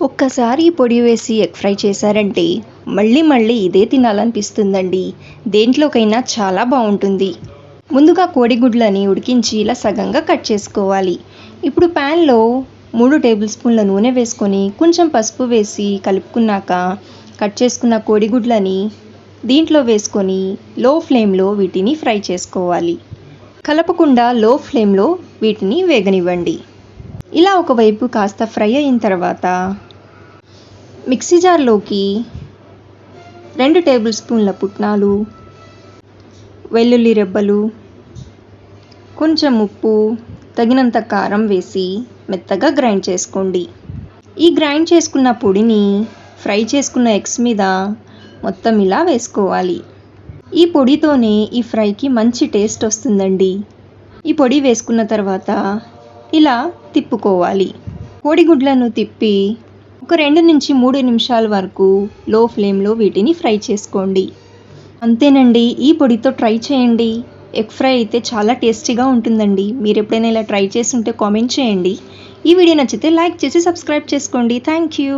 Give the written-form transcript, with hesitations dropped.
ఒక్కసారి పొడి వేసి ఎగ్ ఫ్రై చేశారంటే మళ్ళీ మళ్ళీ ఇదే తినాలనిపిస్తుందండి. దేంట్లోకైనా చాలా బాగుంటుంది. ముందుగా కోడిగుడ్లని ఉడికించి ఇలా సగంగా కట్ చేసుకోవాలి. ఇప్పుడు ప్యాన్లో 3 టేబుల్ స్పూన్ల నూనె వేసుకొని కొంచెం పసుపు వేసి కలుపుకున్నాక కట్ చేసుకున్న కోడిగుడ్లని దీంట్లో వేసుకొని లో ఫ్లేమ్లో వీటిని ఫ్రై చేసుకోవాలి. కలపకుండా లో ఫ్లేమ్లో వీటిని వేగనివ్వండి. ఇలా ఒకవైపు కాస్త ఫ్రై అయిన తర్వాత మిక్సీ జార్లోకి 2 టేబుల్ స్పూన్ల పుట్నాలు, వెల్లుల్లి రెబ్బలు, కొంచెం ఉప్పు, తగినంత కారం వేసి మెత్తగా గ్రైండ్ చేసుకోండి. ఈ గ్రైండ్ చేసుకున్న పొడిని ఫ్రై చేసుకున్న ఎగ్స్ మీద మొత్తం ఇలా వేసుకోవాలి. ఈ పొడితోనే ఈ ఫ్రైకి మంచి టేస్ట్ వస్తుందండి. ఈ పొడి వేసుకున్న తర్వాత ఇలా తిప్పుకోవాలి. కోడిగుడ్లను తిప్పి ఒక 2 నుంచి 3 నిమిషాల వరకు లో ఫ్లేమ్లో వీటిని ఫ్రై చేసుకోండి. అంతేనండి, ఈ పొడితో ట్రై చేయండి. ఎగ్ ఫ్రై అయితే చాలా టేస్టీగా ఉంటుందండి. మీరు ఎప్పుడైనా ఇలా ట్రై చేసి ఉంటే కామెంట్ చేయండి. ఈ వీడియో నచ్చితే లైక్ చేసి సబ్స్క్రైబ్ చేసుకోండి. Thank you.